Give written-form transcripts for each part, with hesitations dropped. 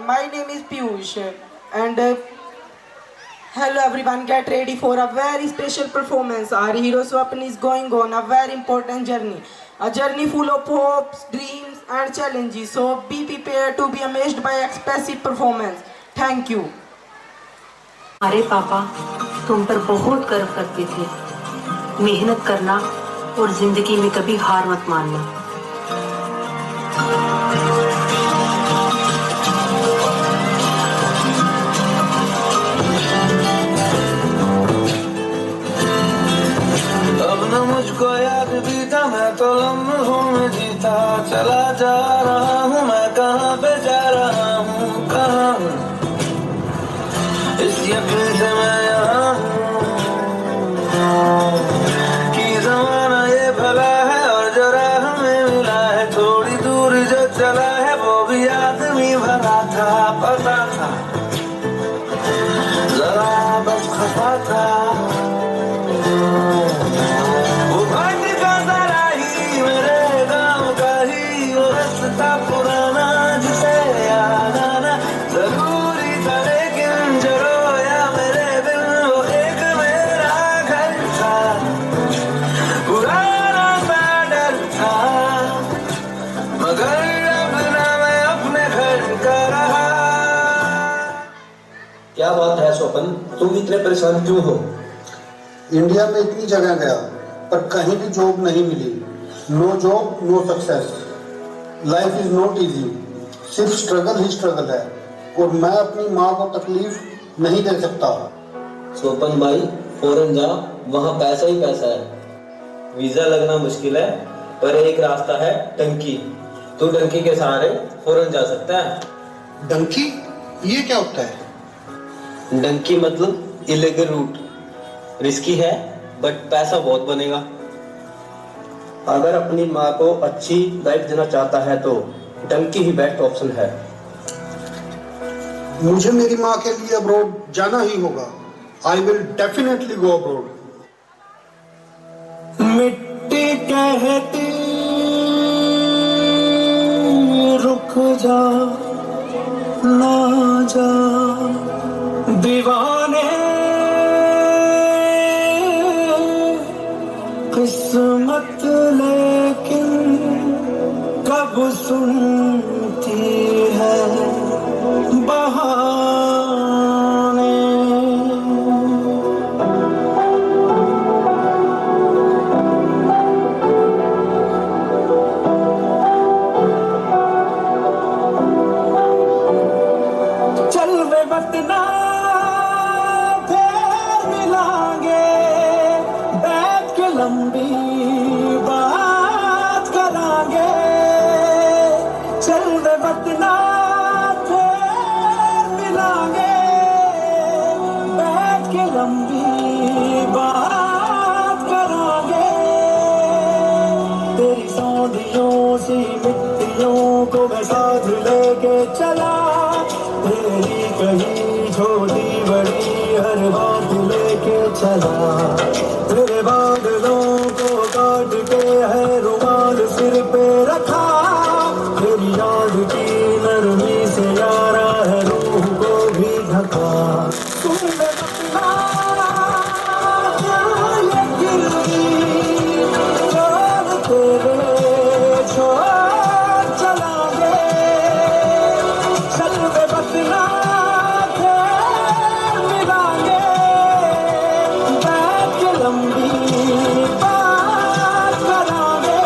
my name is Piyush and hello everyone, get ready for a very special performance. Our hero Swapn is going on a very important journey. A journey full of hopes, dreams and challenges. So be prepared to be amazed by expressive performance. Thank you. हमारे पापा तुम पर बहुत गर्व करते थे। मेहनत करना और जिंदगी में कभी हार मत मानना। अब न मुझको याद भी था, मैं तो लम्हों में जीता चला जा रहा हूँ। मैं कहाँ पे जा रहा हूँ, कहाँ हूँ, इस यकीन से मैं यहाँ हूँ कि ज़माना ये भला है और जो राह हमें मिला है। थोड़ी दूर जो चला है वो भी आदमी भला था, पता था जरा बस खफा था। वो भाग का जरा ही मेरे गाँव का ही वो रास्ता पुराना जिसे याद आना जरूरी था, लेकिन जो रोया मेरे दिल वो एक मेरा घर था, पुराना सा डर था, मगर अब ना मैं अपने घर का रहा। क्या बात है स्वपन, तुम इतने परेशान क्यों हो? इंडिया में इतनी जगह गया पर कहीं भी जॉब नहीं मिली। No job no success. Life is not easy, सिर्फ स्ट्रगल ही स्ट्रगल है और मैं अपनी माँ को तकलीफ नहीं दे सकता। स्वपन भाई, फॉरेन जा, वहाँ पैसा ही पैसा है। वीजा लगना मुश्किल है पर एक रास्ता है, डंकी। तू डंकी के सहारे फॉरेन जा सकता है। डंकी, ये क्या होता है? डंकी मतलब इलीगल रूट। रिस्की है बट पैसा बहुत बनेगा। अगर अपनी माँ को अच्छी लाइफ देना चाहता है तो डंकी ही बेस्ट ऑप्शन है। मुझे मेरी माँ के लिए अब्रॉड जाना ही होगा। I will definitely go abroad. मिट्टी कहती रुक जा ना जा, दीवाने किस्मत लेकिन कब सुनती है बहाने। चल वे बतना फिर मिलांगे, बैठ के लंबी बात करांगे। चल वे बतना फिर मिलांगे, बैठ के लंबी बात करांगे। तेरी सौंधियों सी मिट्टियों को मैं साथ लेके चला, तेरी कहीं छोटी बड़ी हर बात लेके चला। तेरे बादलों को काट के है रुमाल सिर पे रखा, तेरी याद की नरमी से यारा है रूह को भी ढका। तूने अपना क्या ये गिरवी छोड़ तेरे छोड़ चलांगे। चल वे बदला फिर मिलांगे, बैठ के लंबी बात करांगे।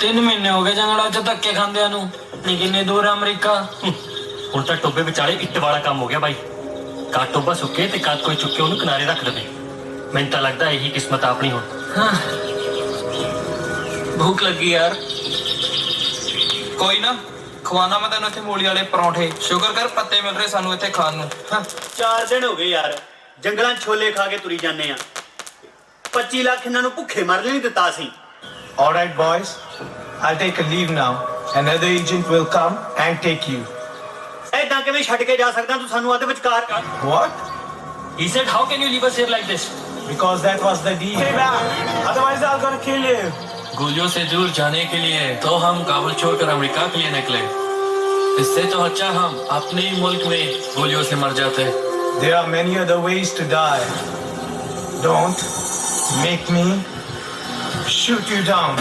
तीन महीने हो गए जंगलों च धक्के खांदे नूं। नी किन्नी दूर है अमरीका। ਹੁਣ ਤਾਂ ਟੋਬੇ ਵਿਚਾਲੇ ਇੱਟ ਵਾਲਾ ਕੰਮ ਹੋ ਗਿਆ ਬਾਈ। ਕਾ ਟੋਬਾ ਸੁੱਕੇ ਤੇ ਕਦ ਕੋਈ ਚੁੱਕੇ ਉਹਨੂੰ ਕਿਨਾਰੇ ਰੱਖ ਦੇਵੇ। ਮੈਨੂੰ ਤਾਂ ਲੱਗਦਾ ਇਹੀ ਕਿਸਮਤ ਆਪਣੀ ਹੁਣ। हाँ, भूख लगी यार। ਕੋਈ ਨਾ ਖਵਾਨਾ ਮੈਂ ਤੈਨੂੰ ਇੱਥੇ ਮੂਲੀ ਵਾਲੇ ਪਰੌਂਠੇ। ਸ਼ੁਕਰ ਕਰ ਪੱਤੇ ਮਿਲ ਰਹੇ ਸਾਨੂੰ ਇੱਥੇ ਖਾਣ ਨੂੰ। 4 ਦਿਨ ਹੋ ਗਏ ਯਾਰ, ਜੰਗਲਾਂ 'ਚ ਛੋਲੇ ਖਾ ਕੇ ਤੁਰੀ ਜਾਂਦੇ ਆ। 25 ਲੱਖ ਇਹਨਾਂ ਨੂੰ ਭੁੱਖੇ ਮਰਨ ਨਹੀਂ ਦਿੱਤਾ ਸੀ। All right, boys, I'll take a leave now. Another agent will come and take you. ਐਦਾਂ ਕਿਵੇਂ ਛੱਡ ਕੇ ਜਾ ਸਕਦਾ ਤੂੰ ਸਾਨੂੰ ਅੱਧ ਵਿਚਕਾਰ? What? He said, how can you leave us here like this? Because that was the deal. Stay back, otherwise I'm gonna kill you. गोलियों से दूर जाने के लिए तो हम काबुल छोड़कर अमेरिका के लिए निकले। इससे तो अच्छा हम अपने ही मुल्क में गोलियों से मर जाते। There are many other ways to die. Don't make me shoot you down.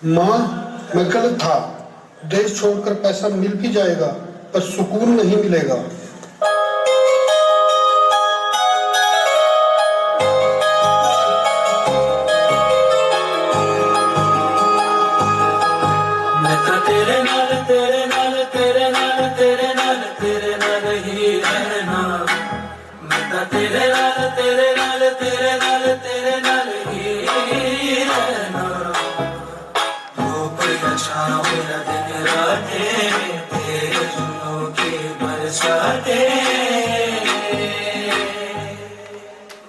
माँ, मैं गलत था। देश छोड़कर पैसा मिल भी जाएगा पर सुकून नहीं मिलेगा। मैं तो तेरे नाल तेरे नाल तेरे नाल तेरे नाल तेरे नाल ही रहना। मैं तो तेरे नाल तेरे नाल तेरे नाल तेरे नाल ही रहना। मेरा दिन रातें तेरे जुनों की बरसातें।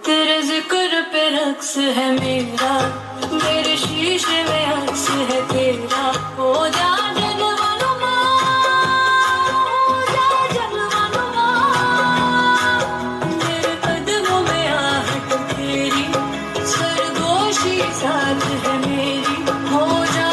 तेरे जिक्र पे रक्स है मेरा, मेरे शीशे में अक्स है तेरा। हो जा जनवानुमा, हो जा जनवानुमा। मेरे कदमों में आहट तेरी, सरगोशी साथ है मेरी। हो जा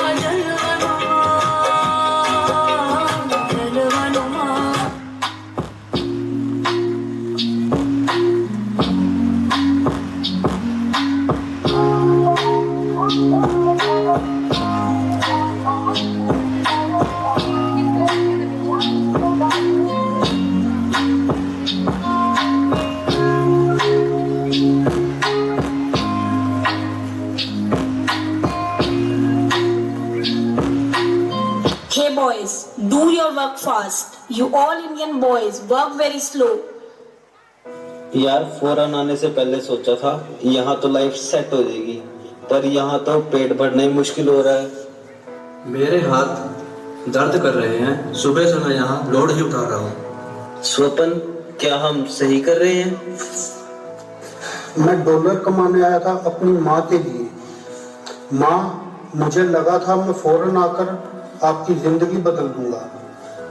Hey boys, do your work fast. You all Indian boys work very slow. यार फौरन आने से पहले सोचा था यहाँ तो लाइफ सेट हो जाएगी, पर यहाँ तो पेट भरना ही मुश्किल हो रहा है। मेरे हाथ दर्द कर रहे हैं, सुबह से मैं यहाँ लोड ही उठा रहा हूँ। स्वपन, क्या हम सही कर रहे हैं? मैं डॉलर कमाने आया था अपनी माँ के लिए। माँ, मुझे लगा था मैं फौरन आकर आपकी जिंदगी बदल दूंगा,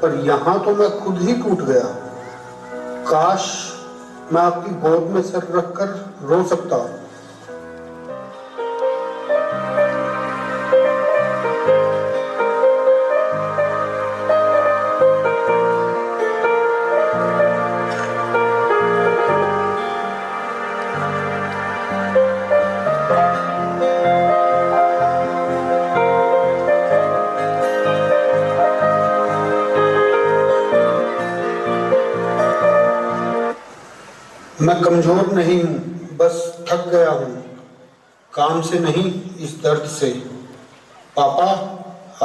पर यहाँ तो मैं खुद ही टूट गया। काश मैं आपकी गोद में सर रखकर रो सकता। मैं कमजोर नहीं हूँ, बस थक गया हूँ, काम से नहीं इस दर्द से। पापा,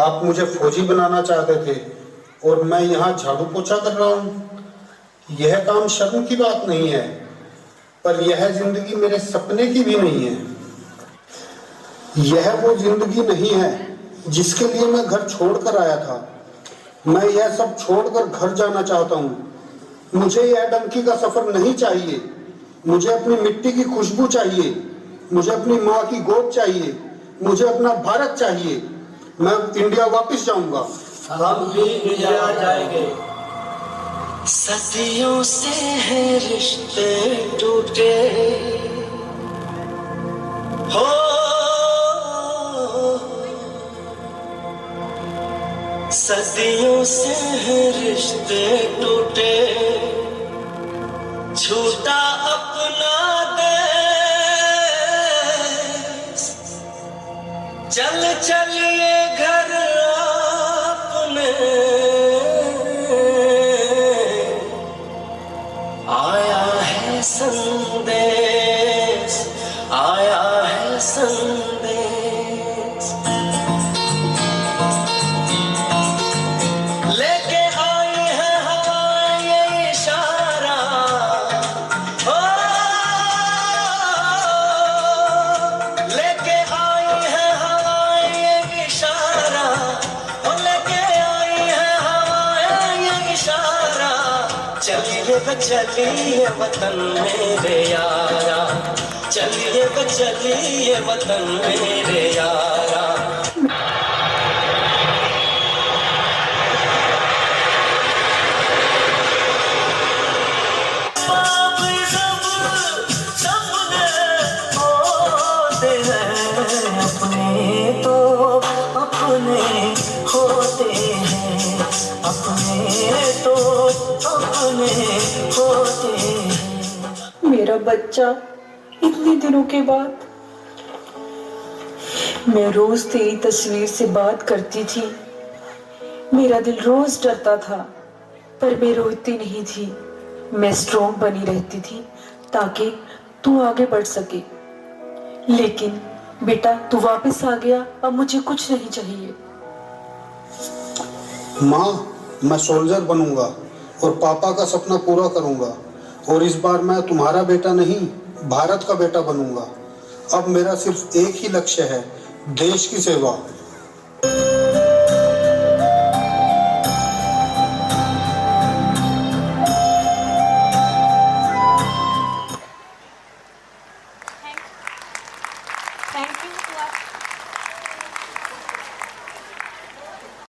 आप मुझे फौजी बनाना चाहते थे और मैं यहाँ झाड़ू पोछा कर रहा हूँ। यह काम शर्म की बात नहीं है, पर यह जिंदगी मेरे सपने की भी नहीं है। यह वो जिंदगी नहीं है जिसके लिए मैं घर छोड़कर आया था। मैं यह सब छोड़कर घर जाना चाहता हूँ। मुझे यह डंकी का सफर नहीं चाहिए। मुझे अपनी मिट्टी की खुशबू चाहिए, मुझे अपनी माँ की गोद चाहिए, मुझे अपना भारत चाहिए। मैं इंडिया वापस जाऊंगा। हम भी इंडिया जाएंगे। सदियों से हैं रिश्ते टूटे हो, सदियों से हैं रिश्ते टूटे, छूटा अपना देश, चल चलिए घर अपने, आया है संदेश, आया है संदेश, लेके आई है हवाएं ये इशारा, ओ लेके आई है हवाएं ये इशारा, ओ लेके आई है हवाएं ये इशारा, चलिए चलिए वतन मेरे यारा, चलिए चलिए वतन मेरे यारा। सपने होते हैं अपने, तो अपने होते हैं अपने, तो अपने होते हैं। मेरा बच्चा, इतने दिनों के बाद मैं रोज तेरी तस्वीर से बात करती थी। मेरा दिल रोज डरता था, पर मैं रोती नहीं थी। मैं स्ट्रॉन्ग बनी रहती थी ताकि तू आगे बढ़ सके। लेकिन बेटा, तू वापस आ गया, अब मुझे कुछ नहीं चाहिए। माँ, मैं सोल्जर बनूंगा और पापा का सपना पूरा करूंगा, और इस बार मैं तुम्हारा बेटा नहीं, भारत का बेटा बनूंगा। अब मेरा सिर्फ एक ही लक्ष्य है, देश की सेवा। Thank you to our